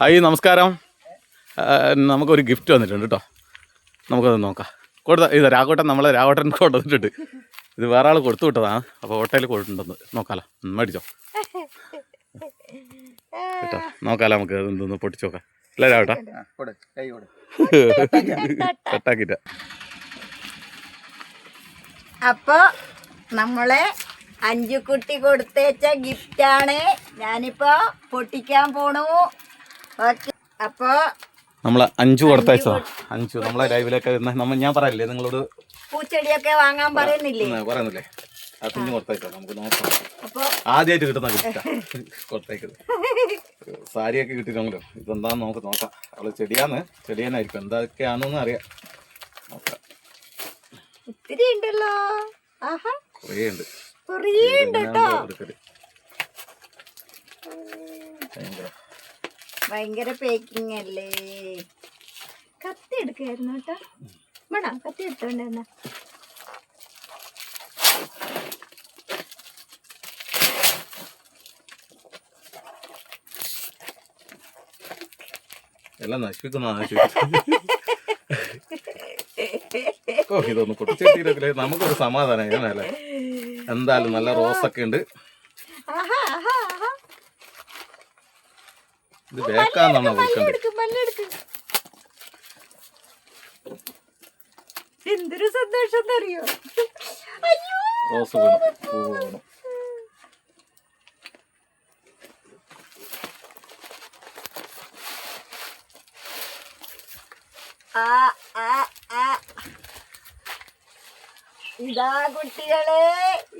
Hi നമസ്കാരം. നമുക്കൊരു gift വന്നിട്ടുണ്ട് കേട്ടോ. നമുക്കത് നോക്കാം. ഇത് രാഘവട്ടൻ രാഘവട്ടൻ കൊണ്ടുവന്നിട്ടുണ്ട്. ഇത് വേറെ ആൾ കൊടുത്തു വിട്ടതാണ്. അപ്പോൾ ഹോട്ടലിൽ കൊടുത്തിട്ടുണ്ടെന്ന് നോക്കാലോ. മേടിച്ചോ കേട്ടോ. നോക്കാലോ നമുക്ക് എന്തൊന്ന് പൊട്ടിച്ചു നോക്കാം. അല്ലേ രാഘവട്ടാ? കട്ടാക്കിട്ട. അപ്പൊ നമ്മളെ അഞ്ചുകുട്ടി കൊടുത്തേച്ച ഗിഫ്റ്റാണ്. ഞാനിപ്പോ പൊട്ടിക്കാൻ പോണു. അപ്പൊ നമ്മളെ അഞ്ചു കൊടുത്തയച്ചോ. അഞ്ചു നമ്മളെ ലൈവിലേക്ക് ഞാൻ പറയില്ലേ നിങ്ങളോട് പൂച്ചെടിയൊക്കെ വാങ്ങാൻ പറയുന്നില്ലേ? ആ കുഞ്ഞു കൊടുത്തയച്ചോ. നമുക്ക് നോക്കാം. അപ്പൊ ആദ്യമായിട്ട് കിട്ടുന്ന ഗിഫ്റ്റാ കൊടുത്തേക്കത്. സാരിയൊക്കെ കിട്ടിയില്ലെങ്കിലോ ഇതെന്താന്ന് നമുക്ക് നോക്കാം. അവള് ചെടിയാനായിരിക്കും. എന്തൊക്കെയാണെന്ന് അറിയാം. നോക്കാം. ഒത്തിരി ഉണ്ടല്ലോ. കുറേ ഉണ്ട്. ഭയങ്കര പേക്കിങ് അല്ലേ. കത്തി എടുക്കായിരുന്നു കേട്ടോ. വേണം കത്തി എടുത്തോണ്ടെന്നാ. എല്ലാം നശിപ്പിക്കുന്ന ഇതൊന്ന് പൊട്ടിച്ചെട്ടിയില്ലേ നമുക്കൊരു സമാധാനം. അല്ലേ എന്തായാലും നല്ല റോസൊക്കെ ഉണ്ട്. ഇത് വേക്കാന്നാണോ വിൽക്കണ്ടത്? എന്തൊരു സന്തോഷം അറിയോ. റോസ് വേണം, പൂവ് വേണം.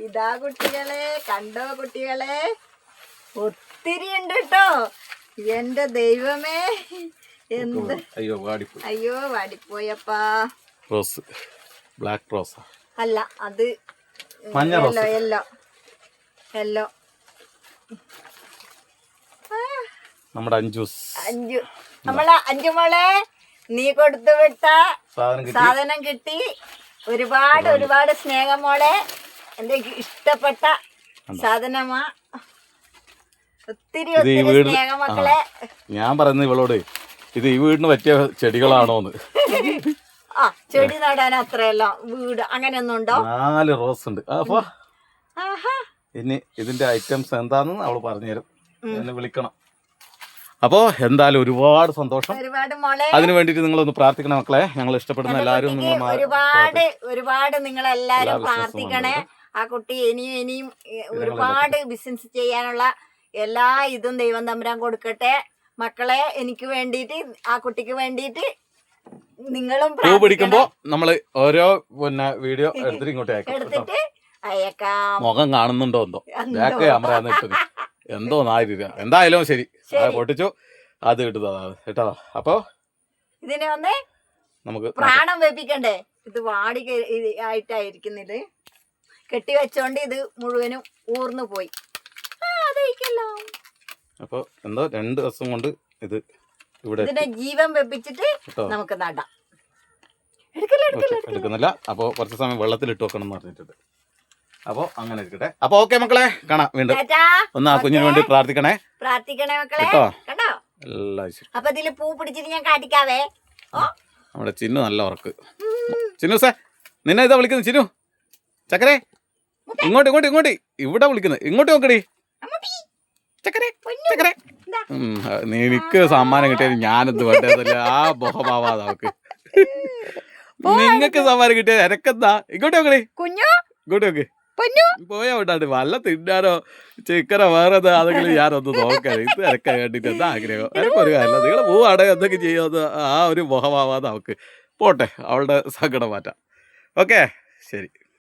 ഇതാ കുട്ടികളെ കണ്ടോ കുട്ടികളെ, ഒത്തിരി ഉണ്ട് കേട്ടോ. എന്റെ ദൈവമേ, എന്ത് അയ്യോ വാടിപ്പോയപ്പാ. റോസ് ബ്ലാക്ക് റോസ് അല്ല, അത് യെല്ലോ. നമ്മുടെ അഞ്ചു നമ്മളെ അഞ്ചുമോളെ നീ കൊടുത്തു വിട്ട സാധനം കിട്ടി. ഒരുപാട് സ്നേഹമോളെ. എന്റെ ഇഷ്ടപ്പെട്ട സാധനമാ. ഒത്തിരി സ്നേഹമക്കളെ. ഞാൻ പറയുന്നത് ഇവളോട് ഇത് ഈ വീടിന് പറ്റിയ ചെടികളാണോന്ന്. ചെടി നടാൻ അത്രയല്ല വീട് അങ്ങനെയൊന്നും ഉണ്ടോ? 4 റോസ് ഉണ്ട്. അപ്പൊ ഇനി ഇതിന്റെ ഐറ്റംസ് എന്താണെന്ന് അവള് പറഞ്ഞുതരും. എന്നെ വിളിക്കണം. അപ്പോ എന്തായാലും ഒരുപാട് സന്തോഷം. അതിനു വേണ്ടിട്ട് നിങ്ങളൊന്ന് പ്രാർത്ഥിക്കണം മക്കളെ. ഞങ്ങൾ ഇഷ്ടപ്പെടുന്ന എല്ലാവരും ഒരുപാട് നിങ്ങളെല്ലാരും പ്രാർത്ഥിക്കണേ. ആ കുട്ടി ഇനിയും ഒരുപാട് ബിസിനസ് ചെയ്യാനുള്ള എല്ലാ ഇതും ദൈവം തമ്പുരാൻ കൊടുക്കട്ടെ. മക്കളെ എനിക്ക് വേണ്ടിയിട്ട് ആ കുട്ടിക്ക് വേണ്ടിയിട്ട് നിങ്ങളും പൂ പിടിക്കുമ്പോ നമ്മള് ഓരോ വീഡിയോ എടുത്തിട്ട് ഇങ്ങോട്ട് അയക്കാം. മുഖം കാണുന്നുണ്ടോ എന്തോ എന്തായാലും ശരി പൊട്ടിച്ചു. അത് കിട്ടുന്നതാണ് കേട്ടോ. അപ്പൊ ഇതിനെ ഒന്ന് നമുക്ക് പ്രാണം വെപ്പിക്കണ്ടേ. ഇത് വാടി ആയിട്ടായിരിക്കുന്നിത്. കെട്ടിവെച്ചോണ്ട് ഇത് മുഴുവനും ഊർന്നു പോയി. അപ്പൊ എന്തോ 2 ദിവസം കൊണ്ട് ഇത് ഇവിടെ ഇതിന്റെ ജീവൻ വെപ്പിച്ചിട്ട് നമുക്ക് നടാം. എടുക്കുന്നില്ല. അപ്പൊ കുറച്ച് സമയം വെള്ളത്തിൽ ഇട്ട് വെക്കണം എന്ന് പറഞ്ഞിട്ടുണ്ട്. അപ്പൊ അങ്ങനെ ഇരിക്കട്ടെ. അപ്പൊ ഓക്കെ മക്കളെ, കാണാം വീണ്ടും. ഒന്ന് ആ കുഞ്ഞിന് വേണ്ടി പ്രാർത്ഥിക്കണേ മക്കളെ. കണ്ടോ അപ്പൊ ഇതില് പൂ പിടിച്ചിട്ട് ഞാൻ കാട്ടിക്കാവേ. നമ്മുടെ ചിന്നു നല്ല ഉറക്ക്. ചിന്നുസേ നിന്നെ ഇതാ വിളിക്കുന്നത്. ചിന്നു ചക്കരെ ഇങ്ങോട്ട് ഇവിടെ വിളിക്കുന്നത്. ഇങ്ങോട്ട് നോക്കടി ചക്കരെ. നിനക്ക് സമ്മാനം കിട്ടിയത് ഞാനെന്ത് വേണ്ടതല്ല. ആ ബോഹമാവാതെ അവക്ക്. നിങ്ങക്ക് സമ്മാനം കിട്ടിയത് എനക്കെന്താ. ഇങ്ങോട്ട് നോക്കടി. ഇങ്ങോട്ട് നോക്ക്. പോയാ വിട്ടാണ്ട് വല്ല തിന്നാനോ ചിക്കനോ വേറെ അതെങ്കിലും ഞാനൊന്ന് നോക്കാൻ. ഇത് എനക്ക് വേണ്ടിട്ട് എന്താ ആഗ്രഹം. എനക്കൊരു കാര്യമില്ല. നിങ്ങൾ പോവാടെ എന്തൊക്കെ ചെയ്യുമെന്ന് ആ ഒരു മുഖമാവാതെ അവക്ക് പോട്ടെ. അവളുടെ സങ്കടം മാറ്റാം. ഓക്കെ ശരി.